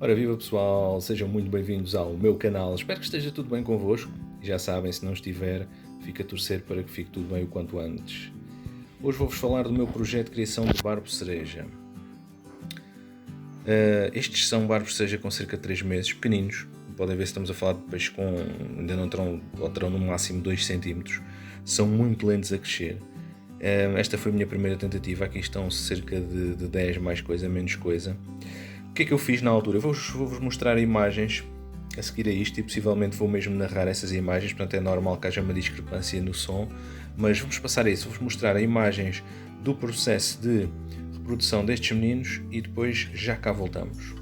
Ora viva pessoal, sejam muito bem-vindos ao meu canal, espero que esteja tudo bem convosco e já sabem, se não estiver, fica a torcer para que fique tudo bem o quanto antes. Hoje vou-vos falar do meu projeto de criação de barbo cereja. Estes são barbos cereja com cerca de 3 meses, pequeninos, podem ver se estamos a falar de peixes com, ainda não terão, ou terão no máximo 2 cm, são muito lentos a crescer. Esta foi a minha primeira tentativa, aqui estão cerca de 10 mais coisa, menos coisa. O que é que eu fiz na altura? Vou-vos mostrar imagens a seguir a isto e possivelmente vou mesmo narrar essas imagens, portanto é normal que haja uma discrepância no som, mas vamos passar a isso, vou-vos mostrar imagens do processo de reprodução destes meninos e depois já cá voltamos.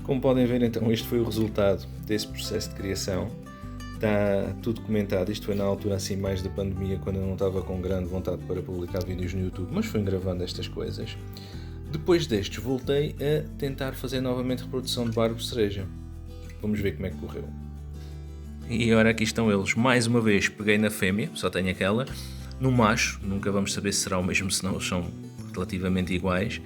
Como podem ver, então, este foi o resultado desse processo de criação. Está tudo comentado. Isto foi na altura assim mais da pandemia, quando eu não estava com grande vontade para publicar vídeos no YouTube, mas fui gravando estas coisas. Depois destes, voltei a tentar fazer novamente reprodução de barbo cereja. Vamos ver como é que correu. E agora aqui estão eles. Mais uma vez peguei na fêmea, só tenho aquela. No macho, nunca vamos saber se será o mesmo, senão eles são relativamente iguais.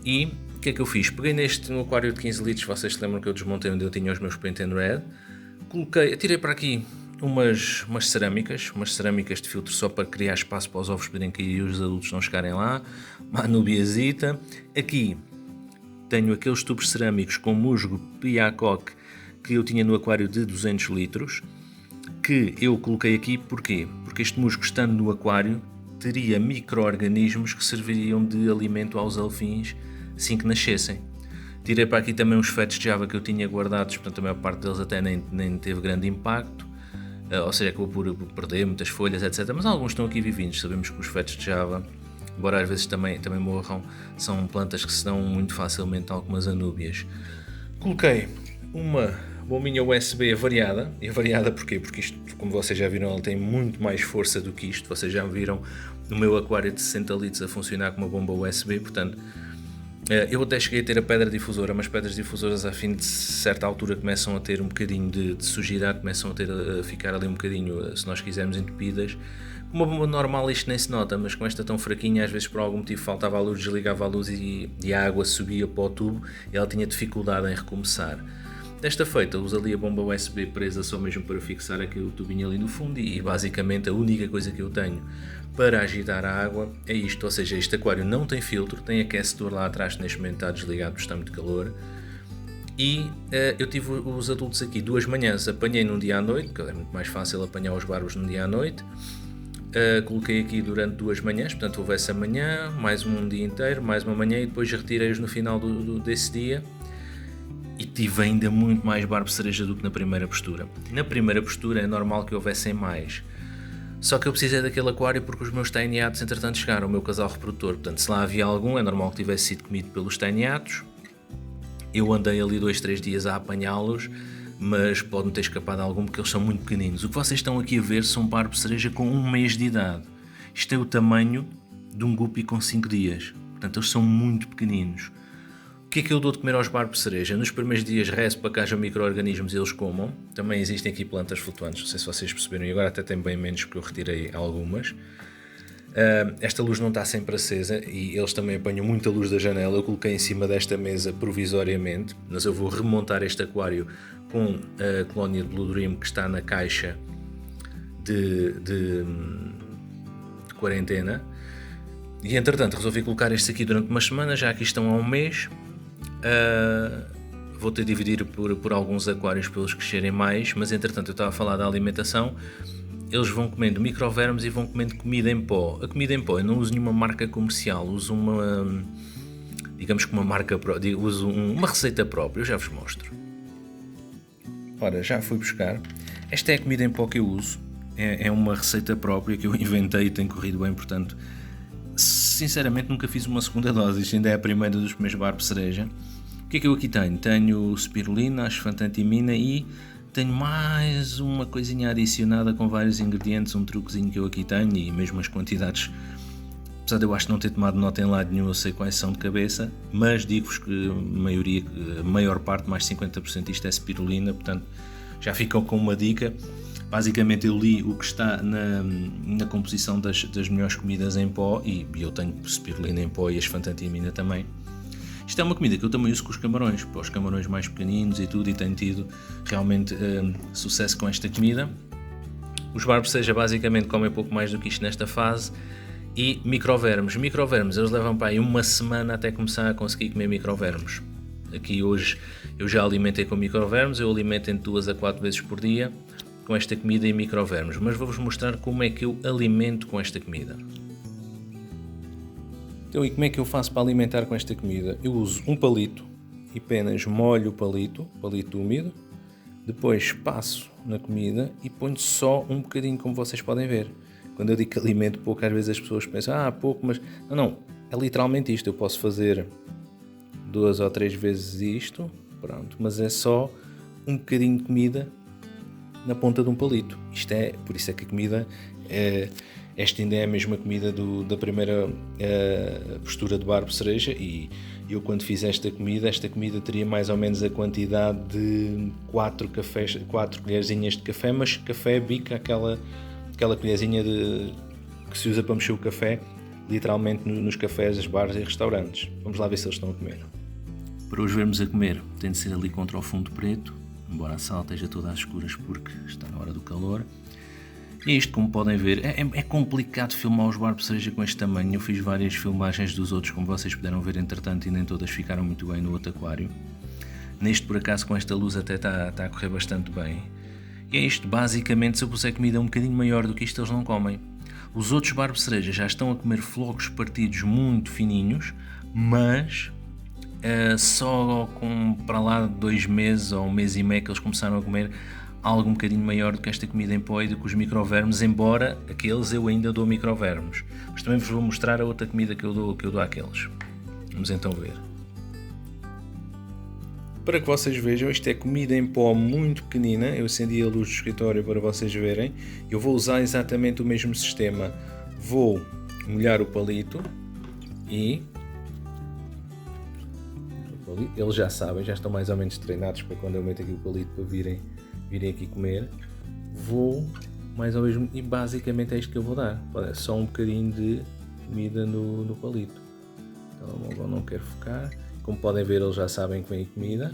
E o que é que eu fiz? Peguei no aquário de 15 litros, vocês se lembram que eu desmontei onde eu tinha os meus Paint and Red. Tirei para aqui umas cerâmicas de filtro só para criar espaço para os ovos poderem cair e os adultos não chegarem lá. Uma anubiazita. Aqui tenho aqueles tubos cerâmicos com musgo Piacock que eu tinha no aquário de 200 litros, que eu coloquei aqui, porquê? Porque este musgo, estando no aquário, teria micro-organismos que serviriam de alimento aos alfins assim que nascessem. Tirei para aqui também uns fetos de Java que eu tinha guardados, portanto a maior parte deles até nem teve grande impacto, ou seja, acabou por perder muitas folhas, etc. Mas alguns estão aqui vivinhos. Sabemos que os fetos de Java, embora às vezes também morram, são plantas que se dão muito facilmente a algumas anúbias. Coloquei uma bombinha USB variada. E variada porquê? Porque isto, como vocês já viram, ela tem muito mais força do que isto. Vocês já viram no meu aquário de 60 litros a funcionar com uma bomba USB, portanto eu até cheguei a ter a pedra difusora, mas pedras difusoras a fim de certa altura começam a ter um bocadinho de sujidade, começam a ficar ali um bocadinho, se nós quisermos, entupidas. Com uma bomba normal isto nem se nota, mas com esta tão fraquinha, às vezes por algum motivo faltava a luz, desligava a luz e a água subia para o tubo e ela tinha dificuldade em recomeçar. Desta feita, uso ali a bomba USB presa só mesmo para fixar aquele tubinho ali no fundo e basicamente a única coisa que eu tenho para agitar a água é isto, ou seja, este aquário não tem filtro, tem aquecedor lá atrás, neste momento está desligado porque está muito calor. E eu tive os adultos aqui 2 manhãs, apanhei num dia à noite, porque é muito mais fácil apanhar os barbos num dia à noite. Coloquei aqui durante 2 manhãs, portanto houve essa manhã, mais um dia inteiro, mais uma manhã e depois retirei-os no final desse dia. E tive ainda muito mais barbo cereja do que na primeira postura. Na primeira postura é normal que houvessem mais. Só que eu precisei daquele aquário porque os meus tainiatos entretanto chegaram, o meu casal reprodutor. Portanto, se lá havia algum, é normal que tivesse sido comido pelos tainiatos. Eu andei ali 2-3 dias a apanhá-los, mas pode-me ter escapado algum porque eles são muito pequeninos. O que vocês estão aqui a ver são barbo cereja com 1 mês de idade. Isto é o tamanho de um guppy com 5 dias. Portanto, eles são muito pequeninos. O que é que eu dou de comer aos barbos cereja? Nos primeiros dias rezo para que haja micro-organismos e eles comam. Também existem aqui plantas flutuantes, não sei se vocês perceberam, e agora até tem bem menos porque eu retirei algumas. Esta luz não está sempre acesa e eles também apanham muita luz da janela. Eu coloquei em cima desta mesa provisoriamente, mas eu vou remontar este aquário com a colónia de Blue Dream que está na caixa de quarentena. E entretanto resolvi colocar estes aqui durante umas semanas, já aqui estão há 1 mês. Vou ter de dividir por alguns aquários para eles crescerem mais, mas entretanto eu estava a falar da alimentação. Eles vão comendo microvermes e vão comendo comida em pó. A comida em pó eu não uso nenhuma marca comercial, uso digamos que uma marca, uso uma receita própria, eu já vos mostro. Ora, já fui buscar. Esta é a comida em pó que eu uso, é uma receita própria que eu inventei e tem corrido bem, portanto sinceramente nunca fiz uma segunda dose, isto ainda é a primeira dos meus barbos cereja. O que é que eu aqui tenho? Tenho spirulina, asfantantimina e tenho mais uma coisinha adicionada com vários ingredientes, um truquezinho que eu aqui tenho e mesmo as quantidades, apesar de eu acho que não ter tomado nota em lado nenhum, eu sei quais são de cabeça, mas digo-vos que a maior parte, mais 50% isto é spirulina, portanto já ficam com uma dica. Basicamente eu li o que está na composição das melhores comidas em pó e eu tenho spirulina em pó e asfantantimina também. Isto é uma comida que eu também uso com os camarões, para os camarões mais pequeninos e tudo, e tenho tido realmente sucesso com esta comida. Os barbos cereja basicamente comem pouco mais do que isto nesta fase. E microvermes, eles levam para aí 1 semana até começar a conseguir comer microvermes. Aqui hoje eu já alimentei com microvermes, eu alimento entre 2 a 4 vezes por dia com esta comida e microvermes, mas vou-vos mostrar como é que eu alimento com esta comida. Então, e como é que eu faço para alimentar com esta comida? Eu uso um palito e apenas molho o palito úmido, depois passo na comida e ponho só um bocadinho, como vocês podem ver. Quando eu digo que alimento pouco, às vezes as pessoas pensam, pouco, mas não, é literalmente isto. Eu posso fazer 2 ou 3 vezes isto Pronto, mas é só um bocadinho de comida na ponta de um palito. Por isso é que a comida, esta ainda é a mesma comida da primeira postura de barbo cereja, e eu quando fiz esta comida teria mais ou menos a quantidade de 4 colherzinhas de café, mas café bica, aquela colherzinha que se usa para mexer o café, literalmente nos cafés, as bares e restaurantes. Vamos lá ver se eles estão a comer. Para os vermos a comer, tem de ser ali contra o fundo preto, embora a sala esteja toda às escuras porque está na hora do calor. E isto, como podem ver, é complicado filmar os barbos cereja com este tamanho. Eu fiz várias filmagens dos outros, como vocês puderam ver, entretanto, e nem todas ficaram muito bem no outro aquário. Neste, por acaso, com esta luz até está a correr bastante bem. E é isto, basicamente, se eu puser comida um bocadinho maior do que isto, eles não comem. Os outros barbos cereja já estão a comer flocos partidos muito fininhos, mas só para lá de 2 meses ou 1 mês e meio que eles começaram a comer algo um bocadinho maior do que esta comida em pó e do que os microvermes, embora aqueles eu ainda dou microvermes. Mas também vos vou mostrar a outra comida que eu dou àqueles. Vamos então ver. Para que vocês vejam, isto é comida em pó muito pequenina. Eu acendi a luz do escritório para vocês verem. Eu vou usar exatamente o mesmo sistema. Vou molhar o palito e eles já sabem, já estão mais ou menos treinados para quando eu meto aqui o palito para virem aqui comer. Vou mais ou menos, e basicamente é isto que eu vou dar. É só um bocadinho de comida no palito. Então não quero focar. Como podem ver, eles já sabem que vem comida.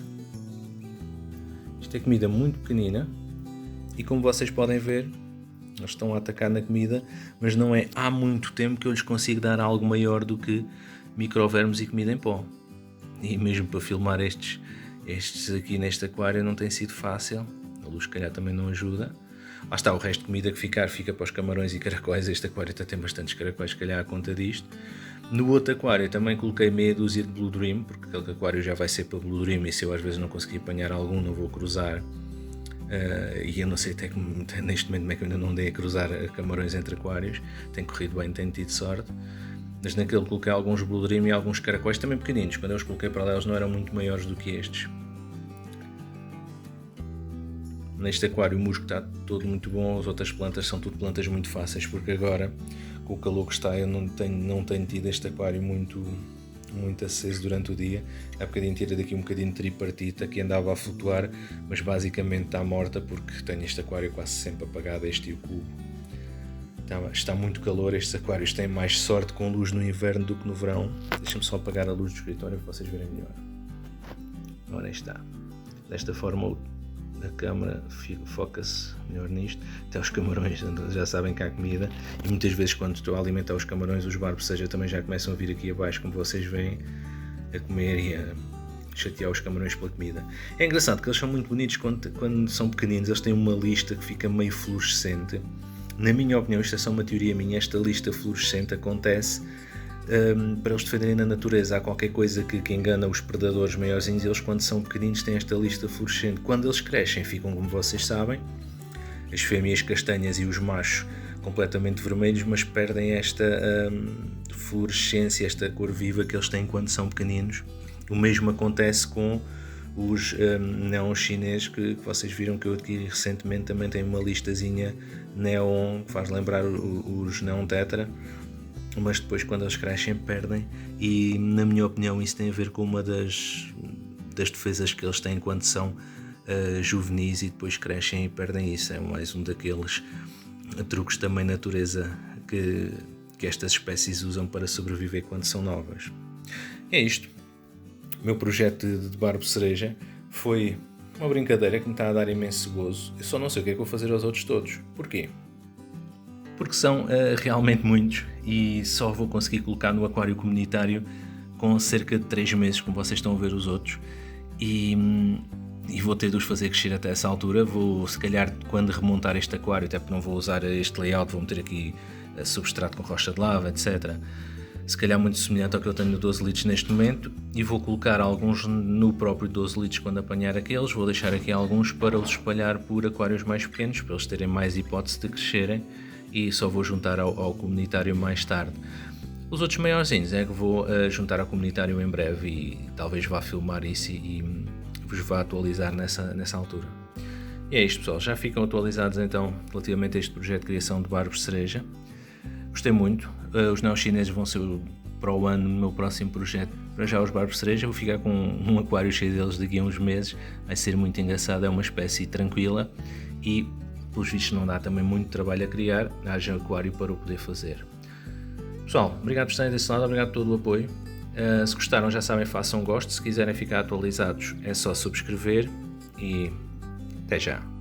Isto é comida muito pequenina e, como vocês podem ver, eles estão a atacar na comida, mas não é há muito tempo que eu lhes consigo dar algo maior do que microvermes e comida em pó. E mesmo para filmar estes aqui neste aquário não tem sido fácil. A luz, se calhar, também não ajuda. Lá está, o resto de comida que fica para os camarões e caracóis. Este aquário até tem bastantes caracóis, se calhar, à conta disto. No outro aquário também coloquei meia dúzia de Blue Dream, porque aquele aquário já vai ser para Blue Dream, e se eu às vezes não conseguir apanhar algum, não vou cruzar. E eu não sei até neste momento como é que eu ainda não dei a cruzar camarões entre aquários. Tem corrido bem, tenho tido sorte. Mas naquele coloquei alguns Blue Dream e alguns caracóis também pequeninos. Quando eu os coloquei para lá, eles não eram muito maiores do que estes. Neste aquário o musgo está todo muito bom. As outras plantas são tudo plantas muito fáceis, porque agora, com o calor que está, eu não tenho tido este aquário muito aceso durante o dia. Há bocadinho tirei daqui um bocadinho de tripartita que andava a flutuar, mas basicamente está morta, porque tenho este aquário quase sempre apagado, este e o cubo. Está muito calor. Estes aquários têm mais sorte com luz no inverno do que no verão. Deixa-me só apagar a luz do escritório para vocês verem melhor. Ora, aí está. Desta forma a câmera foca-se melhor nisto. Até os camarões já sabem que há comida, e muitas vezes quando estou a alimentar os camarões, os barbos cereja também já começam a vir aqui abaixo, como vocês veem, a comer e a chatear os camarões pela comida. É engraçado que eles são muito bonitos quando são pequeninos. Eles têm uma lista que fica meio fluorescente. Na minha opinião, isto é só uma teoria minha, esta lista fluorescente acontece para eles defenderem na natureza. Há qualquer coisa que engana os predadores maiorzinhos, eles quando são pequeninos têm esta lista fluorescente. Quando eles crescem ficam, como vocês sabem, as fêmeas castanhas e os machos completamente vermelhos, mas perdem esta fluorescência, esta cor viva que eles têm quando são pequeninos. O mesmo acontece com os neon chineses que vocês viram que eu adquiri recentemente. Também tem uma listazinha neon que faz lembrar os neon tetra, mas depois quando eles crescem perdem, e na minha opinião isso tem a ver com uma das defesas que eles têm quando são juvenis e depois crescem e perdem isso. É mais um daqueles truques também natureza que estas espécies usam para sobreviver quando são novas. É isto. O meu projeto de barbo cereja foi uma brincadeira que me está a dar imenso gozo. Eu só não sei o que é que vou fazer aos outros todos. Porquê? Porque são realmente muitos e só vou conseguir colocar no aquário comunitário com cerca de 3 meses, como vocês estão a ver os outros, e vou ter de os fazer crescer até essa altura. Vou, se calhar, quando remontar este aquário, até porque não vou usar este layout, vou meter aqui substrato com rocha de lava, etc. Se calhar muito semelhante ao que eu tenho no 12 litros neste momento, e vou colocar alguns no próprio 12 litros quando apanhar aqueles. Vou deixar aqui alguns para os espalhar por aquários mais pequenos, para eles terem mais hipótese de crescerem, e só vou juntar ao comunitário mais tarde. Os outros maiorzinhos é que vou juntar ao comunitário em breve, e talvez vá filmar isso e vos vá atualizar nessa altura. E é isto, pessoal, já ficam atualizados então relativamente a este projeto de criação de barbos de cereja. Gostei muito, os neochineses vão ser para o ano no meu próximo projeto. Para já os barbos de cereja, vou ficar com um aquário cheio deles daqui a uns meses, vai ser muito engraçado, é uma espécie tranquila e pelos vistos não dá também muito trabalho a criar, haja aquário para o poder fazer. Pessoal, obrigado por estarem desse lado, obrigado por todo o apoio. Se gostaram, já sabem, façam gosto, se quiserem ficar atualizados é só subscrever e até já.